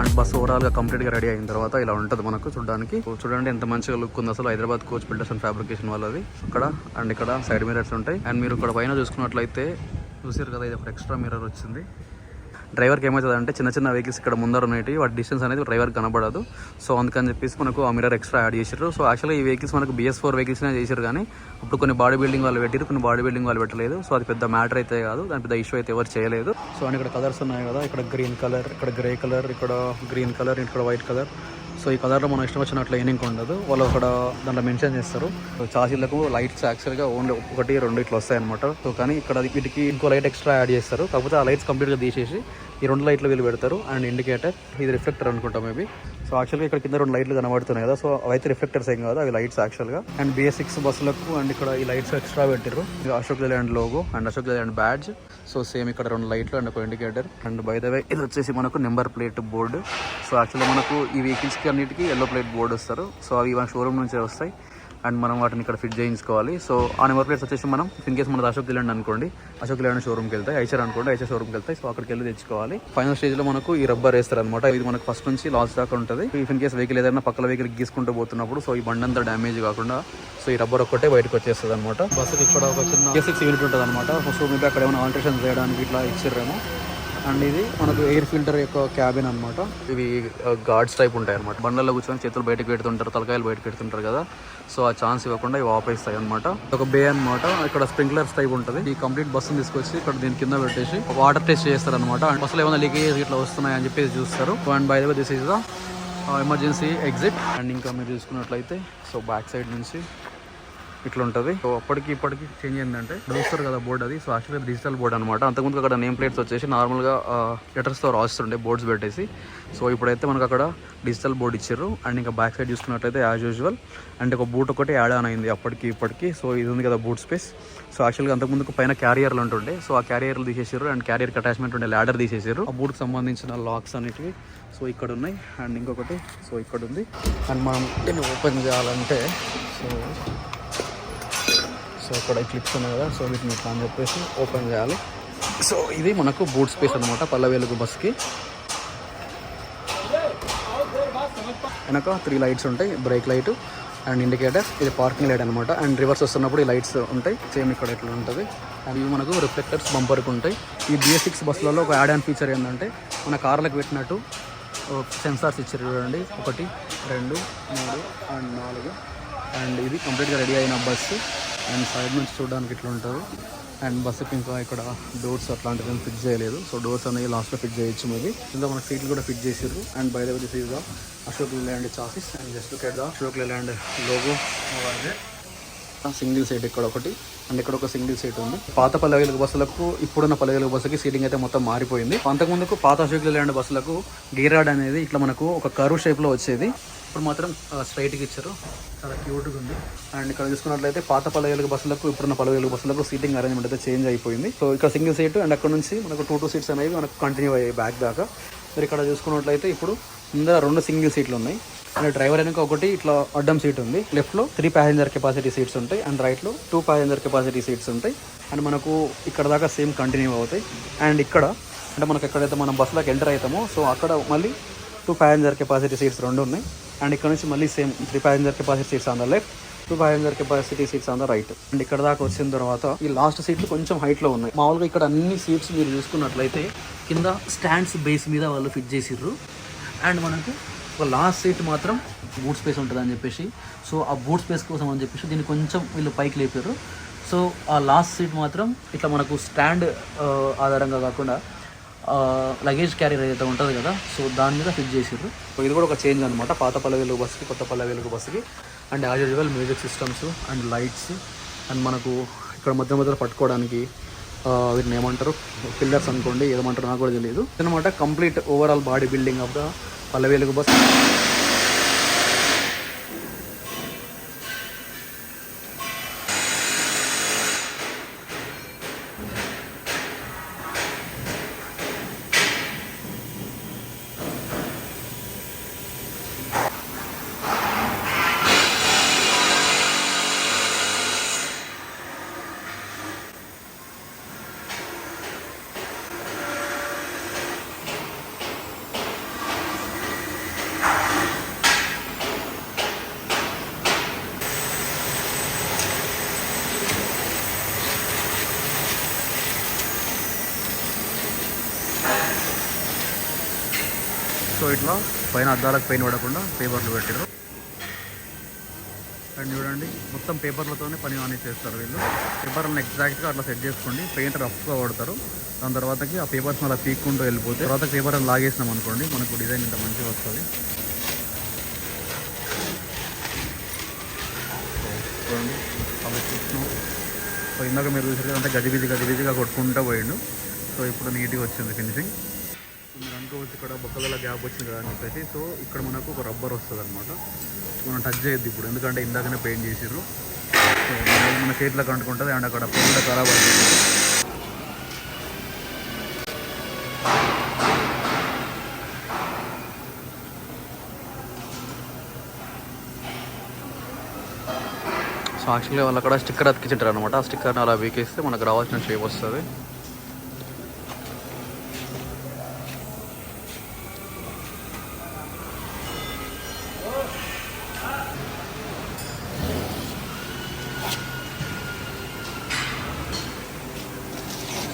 And bus overall గా complete గా ready అయిన తర్వాత ఇలా ఉంటుంది మనకు చూడడానికి. చూడండి ఎంత మంచిగా లుక్ ఉంది అసలు. Hyderabad coach builders and fabrication వాళ్ళది అక్కడ. అండ్ ఇక్కడ సైడ్ మిరర్స్ ఉంటాయి. అండ్ మీరు ఇక్కడ పైన చూసుకున్నట్లయితే చూసారు కదా, ఇది ఒక ఎక్స్ట్రా మిర్రర్ వచ్చింది. డ్రైవర్కి ఏమవుతుంది అంటే చిన్న చిన్న వెహికల్స్ ఇక్కడ ముందర ఉన్నాయి, వాటి డిస్టెన్స్ అనేది డ్రైవర్ కనబడదు. సో అందుకని చెప్పేసి మనకు ఆ మిర్రర్ ఎక్స్ట్రా యాడ్ చేశారు. సో యాక్చువల్గా ఈ వెహికల్స్ మనకు BS4 వెహికల్స్నే చేశారు, కానీ ఇప్పుడు కొన్ని బాడీ బిల్డింగ్ వాళ్ళు పెట్టారు, కొన్ని బాడీ బిల్డింగ్ వాళ్ళు పెట్టలేదు. సో అది పెద్ద మ్యాటర్ అయితే కాదు, దాని పెద్ద ఇష్యూ అయితే ఎవరు చేయలేదు. సో అండ్ ఇక్కడ కలర్స్ ఉన్నాయి కదా, ఇక్కడ గ్రీన్ కలర్, ఇక్కడ గ్రే కలర్, ఇక్కడ గ్రీన్ కలర్, ఇక్కడ వైట్ కలర్. సో ఈ కలర్లో మనం ఇష్టం వచ్చినట్లు ఎన్నింగ్ ఉండదు, వాళ్ళు అక్కడ దాంట్లో మెన్షన్ చేస్తారు. సో చాసీలకు లైట్స్ యాక్చువల్గా ఓన్లీ 1, 2 ఇట్లా వస్తాయి అనమాట. సో కానీ ఇక్కడ వీటికి ఇంకో లైట్ ఎక్స్ట్రా యాడ్ చేస్తారు, కాకపోతే ఆ లైట్స్ కంప్లీట్గా తీసేసి ఈ 2 లైట్లు వీళ్ళు పెడతారు. అండ్ ఇండికేటర్, ఇది రిఫ్లెక్టర్ అనుకుంటాం మేబీ. సో యాక్చువల్గా ఇక్కడ కింద 2 లైట్లు కనబడుతున్నాయి కదా, సో అవైతే రిఫ్లెక్టర్స్ ఏం కాదు, అవి లైట్స్ యాక్చువల్గా. అండ్ BS6 బస్సులకు అండ్ ఇక్కడ ఈ లైట్స్ ఎక్స్ట్రా పెట్టారు. Ashok Leyland logo and Ashok Leyland badge. So same ఇక్కడ 2 లైట్లు అండ్ ఒక indicator. And by the way ఇది వచ్చేసి మనకు నెంబర్ ప్లేట్ బోర్డు. సో యాక్చువల్గా మనకు ఈ వెహికల్స్కి అన్నిటికీ ఎల్లో ప్లేట్ బోర్డు వస్తారు. సో అవి మన షోరూమ్ నుంచే వస్తాయి అండ్ మనం వాటిని ఇక్కడ ఫిట్ చేయించుకోవాలి. సో ఆ నెంబర్ ప్లేట్స్ వచ్చేసి మనం ఇన్ కేసు మనది అశోక్ లేలాండ్ అనుకోండి, అశోక్ లేలాండ్ షోరూమ్కి వెళ్తాయి. ఐచర్ అనుకోండి, ఐచర్ షోరూమ్కి వెళ్తాయి. సో అక్కడికి వెళ్ళి తెచ్చుకోవాలి. ఫైనల్ స్టేజ్లో మనకు ఈ రబ్బర్ వేస్తారు అనమాట. ఇది మనకు ఫస్ట్ నుంచి లాస్ట్ దాకా ఉంటుంది. ఇన్ కేసు వెహికల్ ఏదైనా పక్కల వెహికల్ గీసుకుంటూ పోతున్నప్పుడు సో ఈ బండి అంతా డ్యామేజ్ కాకుండా సో ఈ రబ్బర్ ఒక్కటే బయటకు వచ్చేస్తుంది అనమాట. బస్సుకి ఇక్కడ ఒక చిన్న BS6 యూనిట్ ఉంటుంది అనమాట. సో మీకు అక్కడ ఏమైనా ఆల్టరేషన్ చేయడానికి ఇట్లా ఇచ్చిర్రేమో. అండ్ ఇది మనకు ఎయిర్ ఫిల్టర్ యొక్క క్యాబిన్ అనమాట. ఇవి గార్డ్స్ టైప్ ఉంటాయి అనమాట. బండ్లలో కూర్చొని చేతులు బయటకు పెడుతుంటారు, తలకాయలు బయటకు పెడుతుంటారు కదా, సో ఆ ఛాన్స్ ఇవ్వకుండా ఇవి ఆపేస్తాయి అనమాట. ఒక బే అనమాట. ఇక్కడ స్ప్రింక్లర్స్ టైప్ ఉంటుంది. ఈ కంప్లీట్ బస్సుని తీసుకొచ్చి ఇక్కడ దీని కింద పెట్టేసి వాటర్ టెస్ట్ చేస్తారు అనమాట. అండ్ బస్సులో ఏమైనా లీకేజ్ ఇట్లా వస్తున్నాయి అని చెప్పేసి చూస్తారు. And by the way this is the emergency exit. And ఇంకా మీరు చూసుకున్నట్లయితే సో బ్యాక్ సైడ్ నుంచి ఇట్లా ఉంటుంది. సో అప్పటికి ఇప్పటికి చేంజ్ ఏంటంటే చూస్తారు కదా బోర్డు, అది సో యాక్చువల్గా డిజిటల్ బోర్డ్ అనమాట. అంతకుముందు అక్కడ నేమ్ ప్లేట్స్ వచ్చేసి నార్మల్గా లెటర్స్తో రాస్తుండే బోర్డ్స్ పెట్టేసి. సో ఇప్పుడైతే మనకు అక్కడ డిజిటల్ బోర్డు ఇచ్చారు. అండ్ ఇంకా బ్యాక్ సైడ్ చూసుకున్నట్లయితే యాజ్ యూజువల్ అంటే ఒక బూట్ ఒకటి యాడ్ ఆన్ అయింది అప్పటికి ఇప్పటికి. సో ఇది ఉంది కదా బూట్ స్పేస్. సో యాక్చువల్గా అంతకుముందుకు పైన క్యారియర్లు ఉంటుండే, సో ఆ క్యారియర్లు తీసేసారు. అండ్ క్యారియర్కి అటాచ్మెంట్ ఉండే ల్యాడర్ తీసేసారు. ఆ బూట్కి సంబంధించిన లాక్స్ అనేటివి సో ఇక్కడ ఉన్నాయి. అండ్ ఇంకొకటి సో ఇక్కడ ఉంది. అండ్ మనం దీన్ని ఓపెన్ చేయాలంటే సో ఇక్కడ క్లిప్స్ ఉన్నాయి కదా, సో వీటిని ఇట్లా అని చెప్పేసి ఓపెన్ చేయాలి. సో ఇది మనకు బూట్ స్పేస్ అనమాట పల్లె వెలుగు బస్కి. వెనక 3 లైట్స్ ఉంటాయి, బ్రేక్ లైట్ అండ్ ఇండికేటర్, ఇది పార్కింగ్ లైట్ అనమాట. అండ్ రివర్స్ వస్తున్నప్పుడు ఈ లైట్స్ ఉంటాయి, సేమ్ ఇక్కడ ఇట్లా ఉంటుంది. అండ్ ఇవి మనకు రిఫ్లెక్టర్స్ బంపర్కి ఉంటాయి. ఈ BS6 బస్సులలో ఒక యాడ్ ఆన్ ఫీచర్ ఏంటంటే మన కార్లకు పెట్టినట్టు సెన్సార్స్ ఇచ్చారు చూడండి, 1, 2, 3 అండ్ 4. అండ్ ఇది కంప్లీట్గా రెడీ అయిన బస్సు. అండ్ సైడ్ నుంచి చూడడానికి ఇట్లా ఉంటుంది. అండ్ బస్సుకి ఇంకా ఇక్కడ డోర్స్ అట్లాంటివి ఫిట్ చేయలేదు. సో డోర్స్ అనేవి లాస్ట్లో ఫిట్ చేయొచ్చు మేబీ. ఇందులో మనకు సీట్లు కూడా ఫిట్ చేసారు. And by the way this is the Ashok Leyland chassis. And just look at the Ashok Leyland logo. Single seat ఇక్కడ ఒకటి అండ్ ఇక్కడ ఒక సింగిల్ సీట్ ఉంది. పాత పల్లె వెలుగు బస్సులకు ఇప్పుడున్న పల్లె వెలుగు బస్సుకి సీటింగ్ అయితే మొత్తం మారిపోయింది. అంతకుముందుకు పాత అశోక్ లేలాండ్ బస్సులకు గేర్ రాడ్ అనేది ఇట్లా మనకు ఒక కర్వ్ షేప్లో వచ్చేది, ఇప్పుడు మాత్రం స్ట్రైట్గా ఇచ్చారు, చాలా క్యూట్గా ఉంది. అండ్ ఇక్కడ చూసుకున్నట్లయితే పాత పల్లె వెలుగు బస్సులకు ఇప్పుడున్న పల్లె వెలుగు బస్సులకు సీటింగ్ అరేంజ్మెంట్ అయితే చేంజ్ అయిపోయింది. సో ఇక్కడ సింగిల్ సీట్ అండ్ అక్కడ నుంచి మనకు 2 సీట్స్ అనేవి మనకు కంటిన్యూ అయ్యాయి బ్యాక్ దాకా. మీరు ఇక్కడ చూసుకున్నట్లయితే ఇప్పుడు ముందర 2 సింగిల్ సీట్లు ఉన్నాయి. అండ్ డ్రైవర్ వెనక ఒకటి ఇట్లా అడ్డం సీట్ ఉంది. లెఫ్ట్లో 3 ప్యాసింజర్ కెపాసిటీ సీట్స్ ఉంటాయి అండ్ రైట్లో 2 ప్యాసింజర్ కెపాసిటీ సీట్స్ ఉంటాయి. అండ్ మనకు ఇక్కడ దాకా సేమ్ కంటిన్యూ అవుతాయి. అండ్ ఇక్కడ అంటే మనకు ఎక్కడైతే మనం బస్సులోకి ఎంటర్ అవుతామో సో అక్కడ మళ్ళీ 2 ప్యాసింజర్ కెపాసిటీ సీట్స్ 2 ఉన్నాయి. అండ్ ఇక్కడ నుంచి మళ్ళీ same 3 passenger capacity seats on the left, 2 passenger capacity seats on the right. And ఇక్కడ దాకా వచ్చిన తర్వాత ఈ లాస్ట్ సీట్లు కొంచెం హైట్లో ఉన్నాయి. మామూలుగా ఇక్కడ అన్ని సీట్స్ మీరు చూసుకున్నట్లయితే కింద స్టాండ్స్ బేస్ మీద వాళ్ళు ఫిట్ చేసిర్రు. అండ్ మనకు ఒక లాస్ట్ సీట్ మాత్రం బూట్ స్పేస్ ఉంటుంది అని చెప్పేసి, సో ఆ బూట్ స్పేస్ కోసం అని చెప్పేసి దీన్ని కొంచెం వీళ్ళు పైకి లేపారు. సో ఆ లాస్ట్ సీట్ మాత్రం ఇట్లా మనకు స్టాండ్ ఆధారంగా కాకుండా లగేజ్ క్యారియర్ ఏదైతే ఉంటుంది కదా, సో దాని మీద ఫిట్ చేసారు. సో ఇది కూడా ఒక చేంజ్ అనమాట పాత పల్లె వెలుగు బస్సుకి కొత్త పల్లె వెలుగు బస్సుకి. And as usual music systems and lights. And మనకు ఇక్కడ మధ్యలో పట్టుకోవడానికి వీటిని ఏమంటారు, పిల్లర్స్ అనుకోండి, ఏమంటారు నాకు కూడా తెలియదు అనమాట. Complete overall body building of the Palle Velugu bus. So ఇట్లా పైన అద్దాలకు పెయిన్ పడకుండా పేపర్లు పెట్టారు. అండ్ చూడండి మొత్తం పేపర్లతోనే పని ఆన్ చేస్తారు వీళ్ళు. పేపర్లను ఎగ్జాక్ట్గా అట్లా సెట్ చేసుకోండి. పెయింట్ రఫ్గా కొడతారు. దాని తర్వాతకి ఆ పేపర్స్ అలా పీక్కుంటూ వెళ్ళిపోతే తర్వాత పేపర్ని లాగేసినాం అనుకోండి మనకు డిజైన్ ఇంత మంచిగా వస్తుంది. చూడండి అవి చూసినాం. సో ఇందాక మీరు చూసారు అంటే గజిబిజిగా కొట్టుకుంటూ పోయిండు. సో ఇప్పుడు నీట్గా వచ్చింది ఫినిషింగ్. మీరు అనుకోవచ్చు ఇక్కడ బొక్కల గ్యాప్ వచ్చింది కదా అని చెప్పేసి. సో ఇక్కడ మనకు ఒక రబ్బర్ వస్తుంది అనమాట. మనం టచ్ చేయొద్దు ఇప్పుడు, ఎందుకంటే ఇందాకనే పెయింట్ చేసిర్రు. సో మన చేతిలోకి అంటుకుంటుంది అండ్ అక్కడ పెయింట్ ఖరాబ్ అవుతుంది. సో యాక్చువల్లీ వాళ్ళు అక్కడ స్టిక్కర్ అతికించారు అనమాట. ఆ స్టిక్కర్ని అలా వీకేస్తే మనకు రావాల్సిన షేప్ వస్తుంది.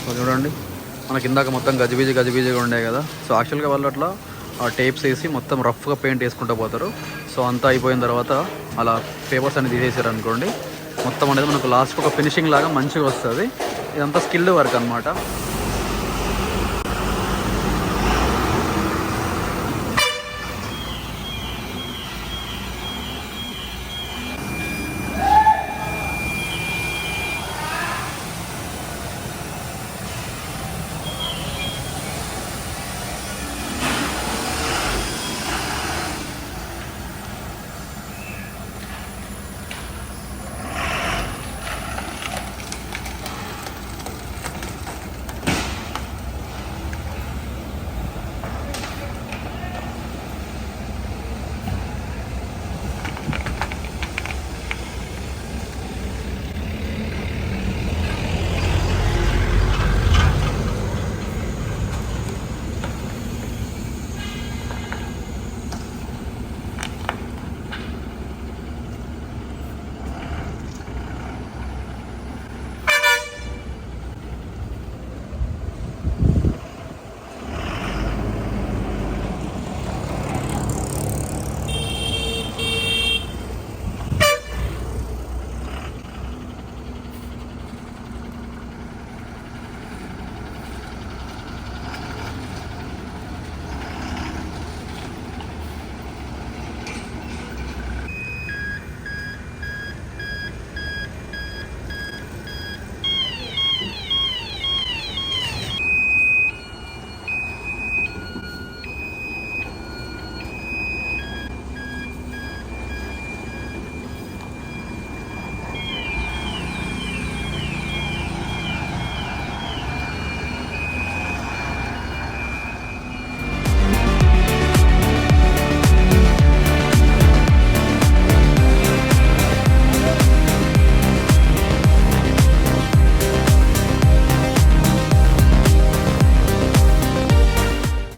సో చూడండి మనకి ఇందాక మొత్తం గజిబిజిగా ఉండే కదా. సో యాక్చువల్గా వాళ్ళు అట్లా ఆ టేప్స్ వేసి మొత్తం రఫ్గా పెయింట్ వేసుకుంటూ పోతారు. సో అంతా అయిపోయిన తర్వాత అలా పేపర్స్ అనేది తీసేసారు అనుకోండి, మొత్తం అనేది మనకు లాస్ట్కి ఒక ఫినిషింగ్ లాగా మంచిగా వస్తుంది. ఇదంతా స్కిల్డ్ వర్క్ అనమాట.